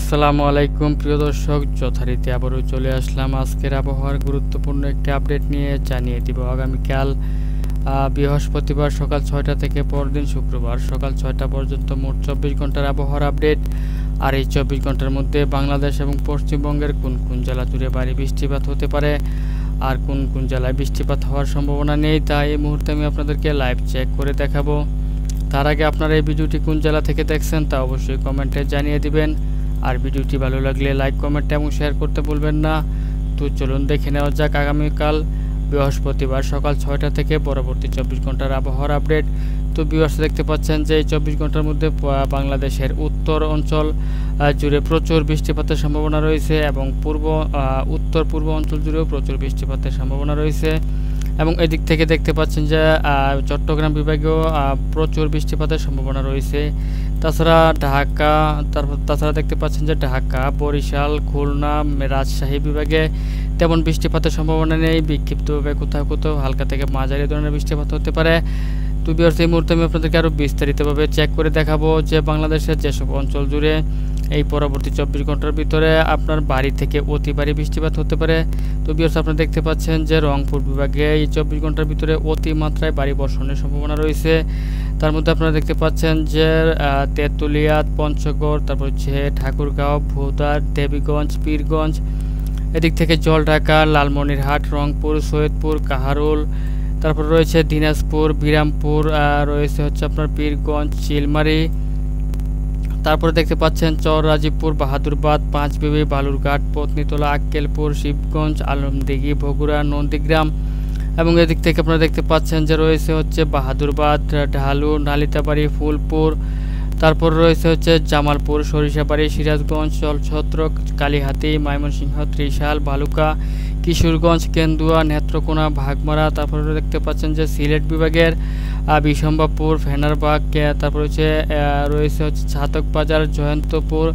আসসালামু আলাইকুম প্রিয় দর্শক, যথারীতি আবারও চলে আসলাম আজকের আবহাওয়ার গুরুত্বপূর্ণ একটি আপডেট নিয়ে। জানিয়ে দিব আগামীকাল বৃহস্পতিবার সকাল 6টা থেকে পরদিন শুক্রবার সকাল 6টা পর্যন্ত মোট 24 ঘন্টার আবহাওয়ার আপডেট। আর এই 24 ঘন্টার মধ্যে বাংলাদেশ এবং পশ্চিমবঙ্গের কোন কোন জেলা জুড়ে ভারী বৃষ্টিপাত হতে পারে আর কোন কোন জেলায় বৃষ্টিপাত হওয়ার সম্ভাবনা নেই, তা এই মুহূর্তে আমি আপনাদেরকে লাইভ চেক করে দেখাবো। তার আগে আপনারা এই ভিডিওটি কোন জেলা থেকে দেখছেন তা অবশ্যই কমেন্টে জানিয়ে দিবেন। আর ভিডিওটি ভালো লাগলে লাইক, কমেন্ট এবং শেয়ার করতে ভুলবেন না। তো চলুন দেখে নেওয়া যাক আগামীকাল বৃহস্পতিবার সকাল 6টা থেকে পরবর্তী 24 ঘন্টার আবহাওয়ার আপডেট। তো ভিউয়ার্স, দেখতে পাচ্ছেন যে এই 24 ঘন্টার মধ্যে বাংলাদেশের উত্তর অঞ্চল জুড়ে প্রচুর বৃষ্টিপাতের সম্ভাবনা রয়েছে এবং উত্তর পূর্ব অঞ্চল জুড়েও প্রচুর বৃষ্টিপাতের সম্ভাবনা রয়েছে। এবং এদিক থেকে দেখতে পাচ্ছেন যে চট্টগ্রাম বিভাগেও প্রচুর বৃষ্টিপাতের সম্ভাবনা রয়েছে। তাছাড়া দেখতে পাচ্ছেন যে ঢাকা, বরিশাল, খুলনা, রাজশাহী বিভাগে তেমন বৃষ্টিপাতের সম্ভাবনা নেই। বিক্ষিপ্তভাবে কোথাও কোথাও হালকা থেকে মাঝারি ধরনের বৃষ্টিপাত হতে পারে। তো ভিউয়ার্স, এই মুহূর্তে আমি আপনাদেরকে আরও বিস্তারিতভাবে চেক করে দেখাবো যে বাংলাদেশের যেসব অঞ্চল জুড়ে এই পরবর্তী 24 ঘন্টার ভিতরে আপনার ভারী থেকে অতি ভারী বৃষ্টিপাত হতে পারে। তো ভিউয়ার্স, আপনারা দেখতে পাচ্ছেন যে রংপুর বিভাগে এই 24 ঘন্টার ভিতরে অতিমাত্রায় ভারী বর্ষণের সম্ভাবনা রয়েছে। তার মধ্যে আপনারা দেখতে পাচ্ছেন যে তেঁতুলিয়া, পঞ্চগড়, তারপর হচ্ছে ঠাকুরগাঁও, ভোদার, দেবীগঞ্জ, পীরগঞ্জ, এদিক থেকে জলঢাকা, লালমনিরহাট, রংপুর, সৈয়দপুর, কাহারোল, তারপর রয়েছে দিনাজপুর, বিরামপুর, রয়েছে হচ্ছে আপনার পীরগঞ্জ, চিলমারি, তারপরে দেখতে পাচ্ছেন চর রাজীবপুর, বাহাদুরবাদ, পাঁচবিবি, বালুরঘাট, পত্নীতলা, আক্কেলপুর, শিবগঞ্জ, আলমদিঘি, বগুড়া, নন্দীগ্রাম। এবং এদিক থেকে আপনারা দেখতে পাচ্ছেন যে রয়েছে হচ্ছে বাহাদুরবাদ, ঢালু, নালিতাবাড়ি, ফুলপুর, তারপর রয়েছে হচ্ছে জামালপুর, সরিষাবাড়ি, সিরাজগঞ্জ, চলছত্র, কালীহাতি, ময়মনসিংহ, ত্রিশাল, ভালুকা, কিশোরগঞ্জ, কেন্দুয়া, নেত্রকোনা, ভাগমারা। তারপরে দেখতে পাচ্ছেন যে সিলেট বিভাগের বিশম্বাপুর, ফেনারবাগ, তারপর রয়েছে হচ্ছে ছাতকবাজার, জয়ন্তপুর,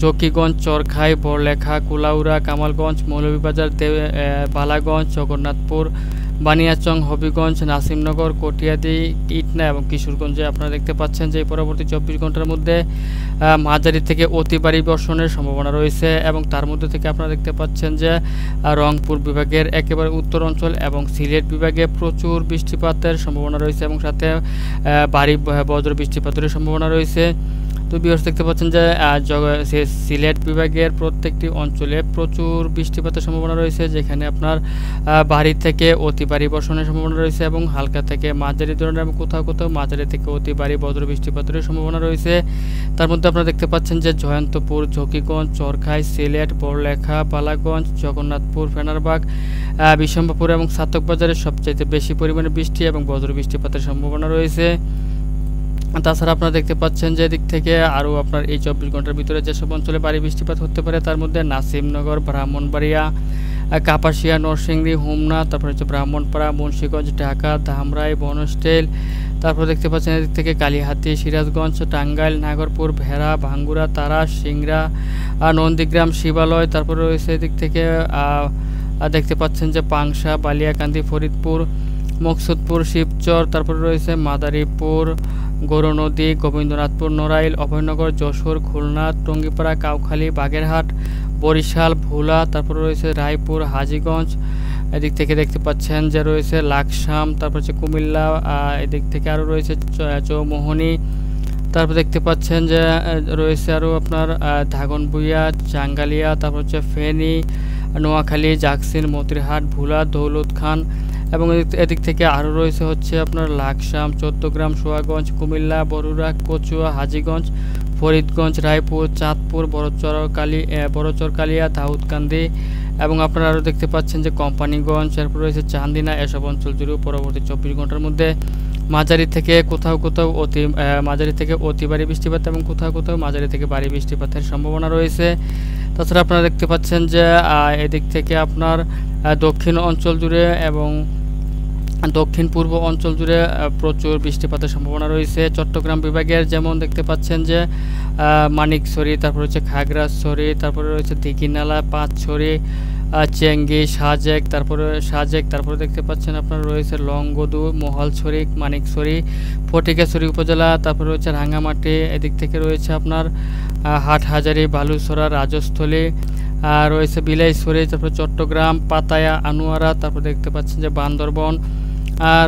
জকিগঞ্জ, চরখাই, বড়লেখা, কুলাউড়া, কামালগঞ্জ, মৌলভীবাজার, বালাগঞ্জ, জগন্নাথপুর, বানিয়াচং, হবিগঞ্জ, নাসিমনগর, কটিয়াদি, ইটনা এবং কিশোরগঞ্জে আপনারা দেখতে পাচ্ছেন যে পরবর্তী 24 ঘন্টার মধ্যে মাঝারি থেকে অতি ভারী বর্ষণের সম্ভাবনা রয়েছে। এবং তার মধ্যে থেকে আপনারা দেখতে পাচ্ছেন যে রংপুর বিভাগের একেবারে উত্তর অঞ্চল এবং সিলেট বিভাগে প্রচুর বৃষ্টিপাতের সম্ভাবনা রয়েছে এবং সাথে ভারী বজ্র বৃষ্টিপাতের সম্ভাবনা রয়েছে। তো ভিউয়ার্স, দেখতে পাচ্ছেন যে সিলেট বিভাগের প্রত্যেকটি অঞ্চলে প্রচুর বৃষ্টিপাতের সম্ভাবনা রয়েছে, যেখানে আপনার ভারী থেকে অতি ভারী বর্ষণের সম্ভাবনা রয়েছে এবং হালকা থেকে মাঝারি ধরনের এবং কোথাও কোথাও মাঝারি থেকে অতি ভারী বজ্র বৃষ্টিপাতের সম্ভাবনা রয়েছে। তার মধ্যে আপনারা দেখতে পাচ্ছেন যে জয়ন্তপুর, ঝকিগঞ্জ, চরখাই, সিলেট, বড়লেখা, বালাগঞ্জ, জগন্নাথপুর, ফেনারবাগ, বিশম্বাপুর এবং ছাতকবাজারে সবচাইতে বেশি পরিমাণে বৃষ্টি এবং বজ্র বৃষ্টিপাতের সম্ভাবনা রয়েছে। তাছাড়া আপনারা দেখতে পাচ্ছেন যে এদিক থেকে আরও আপনার এই 24 ঘন্টার ভিতরে যেসব অঞ্চলে ভারী বৃষ্টিপাত হতে পারে তার মধ্যে নাসিমনগর, ব্রাহ্মণবাড়িয়া, কাপাসিয়া, নরসিংদী, হোমনা, তারপর হচ্ছে ব্রাহ্মণপাড়া, মুন্সিগঞ্জ, ঢাকা, ধামরাই, বনস্টেল, তারপর দেখতে পাচ্ছেন এদিক থেকে কালীহাতি, সিরাজগঞ্জ, টাঙ্গাইল, নাগরপুর, ভেড়া, ভাঙ্গুরা, তারাস, সিংড়া, নন্দীগ্রাম, শিবালয়, তারপরে রয়েছে এদিক থেকে দেখতে পাচ্ছেন যে পাংশা, বালিয়াকান্দি, ফরিদপুর, মকসুদপুর, শিবচর, তারপরে রয়েছে মাদারীপুর, গৌরনদী, গোবিন্দনাথপুর, নড়াইল, অভয়নগর, যশোর, খুলনা, টঙ্গিপাড়া, কাউখালী, বাগেরহাট, বরিশাল, ভোলা, তারপরে রয়েছে রায়পুর, হাজীগঞ্জ, এদিক থেকে দেখতে পাচ্ছেন যে রয়েছে লাকসাম, তারপর হচ্ছে কুমিল্লা, এদিক থেকে আরও রয়েছে চৌমোহনী, তারপর দেখতে পাচ্ছেন যে রয়েছে আরও আপনার ধাগনবুইয়া, জাঙ্গালিয়া, তারপর হচ্ছে ফেনী, নোয়াখালী, জাকসিন, মতিরহাট, ভোলা, দৌলত খান এবং এদিক থেকে আরও রয়েছে হচ্ছে আপনার লাকসাম, চৌদ্দগ্রাম, সোয়াগঞ্জ, কুমিল্লা, বরুড়া, কচুয়া, হাজীগঞ্জ, ফরিদগঞ্জ, রায়পুর, চাঁদপুর, বড়চরকালিয়া, দাউদকান্দি এবং আপনারা আরও দেখতে পাচ্ছেন যে কোম্পানিগঞ্জ, এরপর রয়েছে চান্দিনা। এসব অঞ্চল জুড়েও পরবর্তী 24 ঘন্টার মধ্যে মাঝারি থেকে কোথাও কোথাও অতি ভারী বৃষ্টিপাত এবং কোথাও কোথাও মাঝারি থেকে ভারী বৃষ্টিপাতের সম্ভাবনা রয়েছে। তাছাড়া আপনারা দেখতে পাচ্ছেন যে এদিক থেকে আপনার দক্ষিণ অঞ্চল জুড়ে এবং দক্ষিণ পূর্ব অঞ্চল জুড়ে প্রচুর বৃষ্টিপাতের সম্ভাবনা রয়েছে। চট্টগ্রাম বিভাগের যেমন দেখতে পাচ্ছেন যে মানিকছড়ি, তারপর হচ্ছে খাগড়াছড়ি, তারপরে রয়েছে দিঘিনালা, পাঁচছড়ি, চেঙ্গি, তারপরে দেখতে পাচ্ছেন আপনার রয়েছে লংগদু, মহালছড়ি, মানিকছড়ি, ফটিকাছড়ি উপজেলা, তারপরে রয়েছে রাঙ্গামাটি, এদিক থেকে রয়েছে আপনার হাটহাজারী, বালুছড়া, রাজস্থলী, রয়েছে বিলাইছড়ি, তারপর চট্টগ্রাম, পাতায়া, আনোয়ারা, তারপর দেখতে পাচ্ছেন যে বান্দরবন,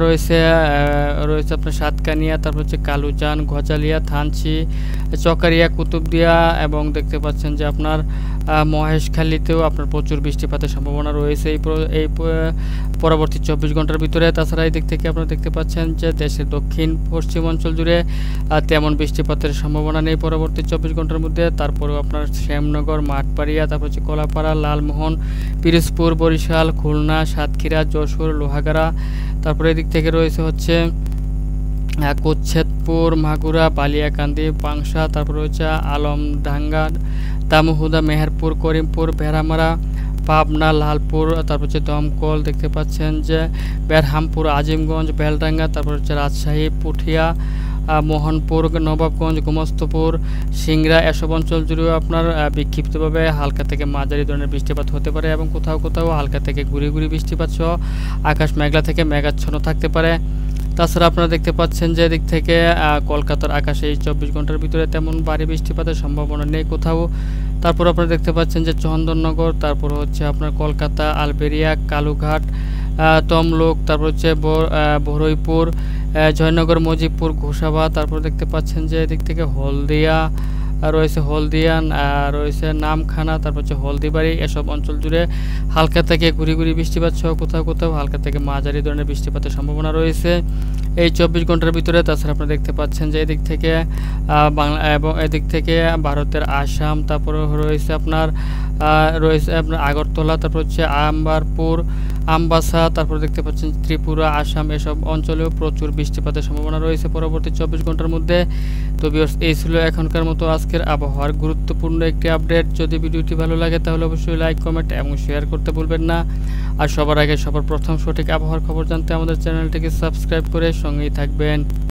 রয়েছে রয়েছে আপনার সাতকানিয়া, তারপর হচ্ছে কালুজান, গজালিয়া, থানচি, চকারিয়া, কুতুবদিয়া এবং দেখতে পাচ্ছেন যে আপনার মহেশখালীতেও আপনার প্রচুর বৃষ্টিপাতের সম্ভাবনা রয়েছে এই পরবর্তী 24 ঘন্টার ভিতরে। তাছাড়া এই দিক থেকে আপনারা দেখতে পাচ্ছেন যে দেশের দক্ষিণ পশ্চিম অঞ্চল জুড়ে তেমন বৃষ্টিপাতের সম্ভাবনা নেই পরবর্তী 24 ঘন্টার মধ্যে। তারপরেও আপনার শ্যামনগর, মাঠবাড়িয়া, তারপর হচ্ছে কলাপাড়া, লালমোহন, পিরোজপুর, বরিশাল, খুলনা, সাতক্ষীরা, যশোর, লোহাগাড়া, তারপরে এদিক থেকে রয়েছে হচ্ছে কোচ্ছেদপুর, মাগুরা, বালিয়াকান্দি, পাংশা, তারপর রয়েছে আলমডাঙ্গা, দামুহুদা, মেহেরপুর, করিমপুর, ভেড়ামারা, পাবনা, লালপুর, তারপর হচ্ছে দমকল, দেখতে পাচ্ছেন যে বেরহামপুর, আজিমগঞ্জ, বেলডাঙ্গা, তারপর হচ্ছে রাজশাহী, পুঠিয়া, মোহনপুর, নবাবগঞ্জ, গোমস্তপুর, সিংড়া, এসব অঞ্চল জুড়েও আপনার বিক্ষিপ্তভাবে হালকা থেকে মাঝারি ধরনের বৃষ্টিপাত হতে পারে এবং কোথাও কোথাও হালকা থেকে গুঁড়ি গুঁড়ি বৃষ্টিপাত সহ আকাশ মেঘলা থেকে মেঘাচ্ছন্ন থাকতে পারে। তাছাড়া আপনারা দেখতে পাচ্ছেন যে এদিক থেকে কলকাতার আকাশে এই 24 ঘন্টার ভিতরে তেমন ভারী বৃষ্টিপাতের সম্ভাবনা নেই কোথাও। তারপর আপনারা দেখতে পাচ্ছেন যে চন্দননগর, তারপর হচ্ছে আপনার কলকাতা, আলবেরিয়া, কালুঘাট, তমলুক, তারপর হচ্ছে বহরইপুর, জয়নগর, মজিবপুর, ঘোষাবা, তারপর দেখতে পাচ্ছেন যে এদিক থেকে হলদিয়া রয়েছে, হলদিয়ান রয়েছে, নামখানা, তারপর হচ্ছে হলদিবাড়ি, এসব অঞ্চল জুড়ে হালকা থেকে গুঁড়ি গুঁড়ি বৃষ্টিপাত সহ কোথাও কোথাও হালকা থেকে মাঝারি ধরনের বৃষ্টিপাতের সম্ভাবনা রয়েছে এই 24 ঘন্টার ভিতরে। তাছাড়া আপনারা দেখতে পাচ্ছেন যে এদিক থেকে বাংলা এবং এদিক থেকে ভারতের আসাম, তারপর রয়েছে আপনার আগরতলা, তারপর হচ্ছে আম্বারপুর, আমবাসা, তারপর দেখতে পাচ্ছেন ত্রিপুরা, আসাম, এসব অঞ্চলেও প্রচুর বৃষ্টিপাতের সম্ভাবনা রয়েছে পরবর্তী 24 ঘন্টার মধ্যে। তো ভিউয়ার্স, এই ছিল এখনকার মতো আজকের আবহাওয়ার গুরুত্বপূর্ণ একটি আপডেট। যদি ভিডিওটি ভালো লাগে তাহলে অবশ্যই লাইক, কমেন্ট এবং শেয়ার করতে ভুলবেন না। আর সবার আগে সবার প্রথম সঠিক আবহাওয়ার খবর জানতে আমাদের চ্যানেলটিকে সাবস্ক্রাইব করে সঙ্গেই থাকবেন।